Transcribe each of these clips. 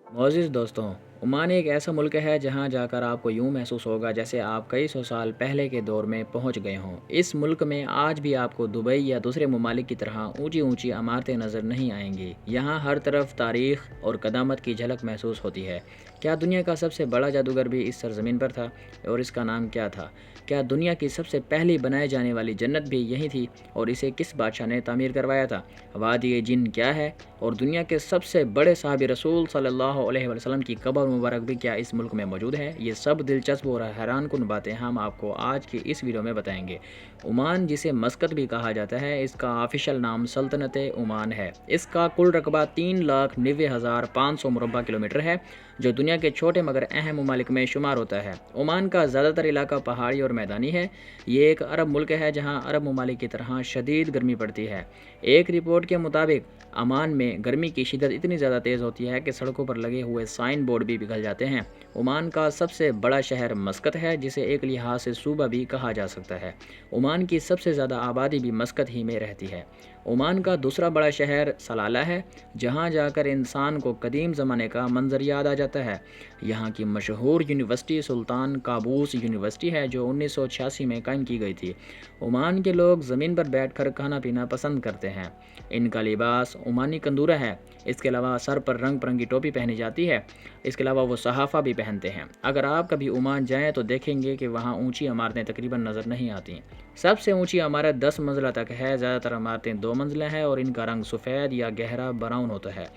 मोअज़्ज़िज़ दोस्तों, ओमान एक ऐसा मुल्क है जहाँ जाकर आपको यूँ महसूस होगा जैसे आप कई सौ साल पहले के दौर में पहुँच गए हों। इस मुल्क में आज भी आपको दुबई या दूसरे ममालिक की तरह ऊँची-ऊँची इमारतें नज़र नहीं आएँगी। यहाँ हर तरफ तारीख़ और क़दामत की झलक महसूस होती है। क्या दुनिया का सबसे बड़ा जादूगर भी इस सरज़मीन पर था और इसका नाम क्या था? क्या दुनिया की सबसे पहली बनाई जाने वाली जन्नत भी यहीं थी और इसे किस बादशाह ने तामीर करवाया था? वादी जिन क्या है और दुनिया के सबसे बड़े साहबी रसूल सल्लल्लाहु अलैहि वसल्लम की कब्र मुबारक भी क्या इस मुल्क में मौजूद है? ये सब दिलचस्प और हैरानकुन बातें हम आपको आज की इस वीडियो में बताएंगे। ओमान, जिसे मस्कत भी कहा जाता है, इसका ऑफिशियल नाम सल्तनत ओमान है। इसका कुल रकबा 3,90,500 मुरबा किलोमीटर है, जो दुनिया के छोटे मगर अहम ममालिक में शुमार होता है। ओमान का ज़्यादातर इलाका पहाड़ी और मैदानी है। ये एक अरब मुल्क है जहाँ अरब ममालिक की तरह शदीद गर्मी पड़ती है। एक रिपोर्ट के मुताबिक ओमान में गर्मी की शिद्दत इतनी ज़्यादा तेज़ होती है कि सड़कों पर लगे हुए साइन बोर्ड भी पिघल जाते हैं। ओमान का सबसे बड़ा शहर मस्कत है, जिसे एक लिहाज से सूबा भी कहा जा सकता है। ओमान की सबसे ज़्यादा आबादी भी मस्कत ही में रहती है। ओमान का दूसरा बड़ा शहर सलाला है, जहाँ जाकर इंसान को कदीम ज़माने का मंजर याद आ जाता है। यहाँ की मशहूर यूनिवर्सिटी सुल्तान काबूस यूनिवर्सिटी है, जो 1986 में कायम की गई थी। ओमान के लोग ज़मीन पर बैठकर खाना पीना पसंद करते हैं। इनका लिबास ओमानी कंदूरा है। इसके अलावा सर पर रंग बिरंगी टोपी पहनी जाती है। इसके अलावा वो सहाफ़ा भी पहनते हैं। अगर आप कभी ओमान जाएं तो देखेंगे कि वहाँ ऊंची इमारतें तकरीबन नज़र नहीं आती। सबसे ऊंची इमारत 10 मंजिला तक है। ज़्यादातर इमारतें 2 मंजिला हैं और इनका रंग सफ़ेद या गहरा ब्राउन होता है।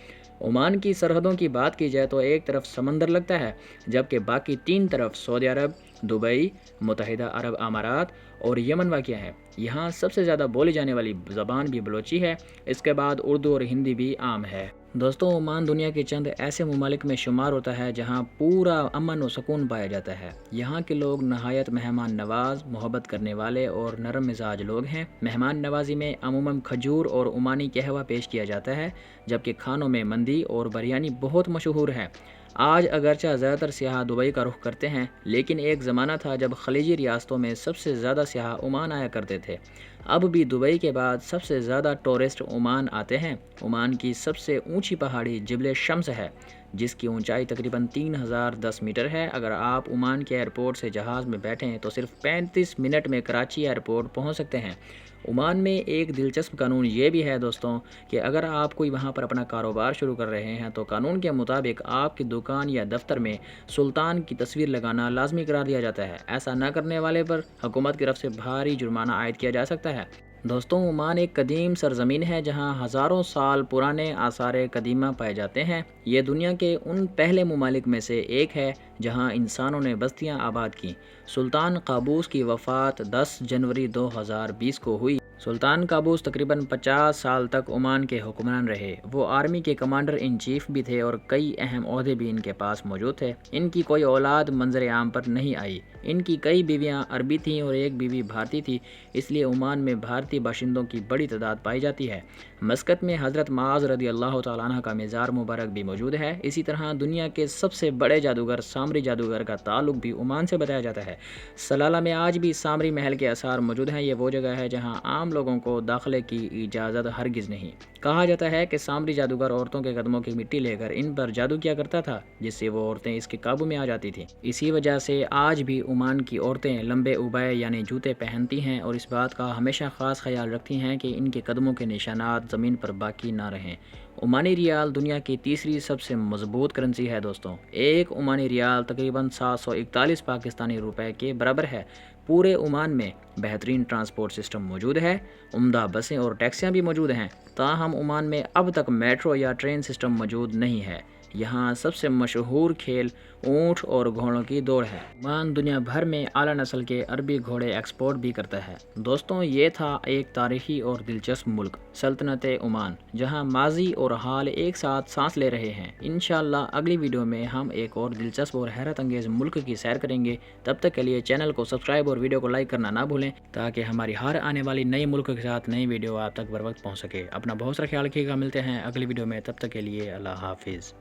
ओमान की सरहदों की बात की जाए तो एक तरफ समंदर लगता है, जबकि बाकी 3 तरफ सऊदी अरब, दुबई, मुत्तहिदा अरब अमारात और यमन वाक़या है। यहाँ सबसे ज़्यादा बोली जाने वाली ज़बान भी बलोची है। इसके बाद उर्दू और हिंदी भी आम है। दोस्तों, ओमान दुनिया के चंद ऐसे ममालिक में शुमार होता है जहाँ पूरा अमन और सुकून पाया जाता है। यहाँ के लोग नहायत मेहमान नवाज, मोहब्बत करने वाले और नरम मिजाज लोग हैं। मेहमान नवाजी में अमूमन खजूर और ओमानी कहवा पेश किया जाता है, जबकि खानों में मंदी और बिरयानी बहुत मशहूर है। आज अगरचा ज़्यादातर सियाह दुबई का रुख करते हैं, लेकिन एक ज़माना था जब खलीजी रियासतों में सबसे ज़्यादा सियाह ओमान आया करते थे। अब भी दुबई के बाद सबसे ज़्यादा टूरिस्ट ओमान आते हैं। ओमान की सबसे ऊंची पहाड़ी जबल शम्स है, जिसकी ऊंचाई तकरीबन 3010 मीटर है। अगर आप ओमान के एयरपोर्ट से जहाज़ में बैठें तो सिर्फ 35 मिनट में कराची एयरपोर्ट पहुंच सकते हैं। ओमान में एक दिलचस्प कानून ये भी है दोस्तों, कि अगर आप कोई वहाँ पर अपना कारोबार शुरू कर रहे हैं तो कानून के मुताबिक आपकी दुकान या दफ्तर में सुल्तान की तस्वीर लगाना लाजमी करार दिया जाता है। ऐसा न करने वाले पर हुकूमत की तरफ से भारी जुर्माना आयद किया जा सकता है। दोस्तों, ओमान एक कदीम सरजमीन है जहाँ हज़ारों साल पुराने आसार कदीमा पाए जाते हैं। ये दुनिया के उन पहले ममालिक में से एक है जहाँ इंसानों ने बस्तियाँ आबाद की। सुल्तान काबूस की वफ़ात 10 जनवरी 2020 को हुई। सुल्तान काबूस तकरीबन 50 साल तक ओमान के हुक्मरान रहे। वो आर्मी के कमांडर इन चीफ भी थे और कई अहम ओहदे भी इनके पास मौजूद थे। इनकी कोई औलाद मंजर आम पर नहीं आई। इनकी कई बीवियां अरबी थीं और एक बीवी भारतीय थी, इसलिए ओमान में भारतीय बाशिंदों की बड़ी तादाद पाई जाती है। मस्कत में हज़रत माज़ रदी अल्लाह तआला अन्हा का मज़ार मुबारक भी मौजूद है। इसी तरह दुनिया के सबसे बड़े जादूगर सामरी जादूगर का ताल्लुक भी ओमान से बताया जाता है। सलाला में आज भी सामरी महल के आसार मौजूद हैं। ये वो जगह है जहाँ आम लोगों को दाखिले की इजाज़त हरगिज़ नहीं। कहा जाता है कि सामरी जादूगर औरतों के कदमों की मिट्टी लेकर इन पर जादू किया करता था, जिससे वो औरतें इसके काबू में आ जाती थीं। इसी वजह से आज भी ओमान की औरतें लंबे उबाए यानी जूते पहनती हैं और इस बात का हमेशा ख़ास ख्याल रखती हैं कि इनके कदमों के निशानात ज़मीन पर बाकी ना रहें। ओमानी रियाल दुनिया की तीसरी सबसे मजबूत करेंसी है दोस्तों। एक ओमानी रियाल तकरीबन 741 पाकिस्तानी रुपए के बराबर है। पूरे ओमान में बेहतरीन ट्रांसपोर्ट सिस्टम मौजूद है। उम्दा बसें और टैक्सियाँ भी मौजूद हैं। ताहम ओमान में अब तक मेट्रो या ट्रेन सिस्टम मौजूद नहीं है। यहाँ सबसे मशहूर खेल ऊँट और घोड़ों की दौड़ है। ओमान दुनिया भर में आला नस्ल के अरबी घोड़े एक्सपोर्ट भी करता है। दोस्तों, ये था एक तारीखी और दिलचस्प मुल्क सल्तनत ओमान, जहाँ माजी और हाल एक साथ सांस ले रहे हैं। इंशाअल्लाह अगली वीडियो में हम एक और दिलचस्प और हैरत अंगेज़ मुल्क की सैर करेंगे। तब तक के लिए चैनल को सब्सक्राइब और वीडियो को लाइक करना ना भूलें, ताकि हमारी हर आने वाली नई मुल्क के साथ नई वीडियो आप तक बर वक्त पहुँच सके। अपना बहुत सारा ख्याल रखिएगा। मिलते हैं अगली वीडियो में, तब तक के लिए अल्लाह हाफिज़।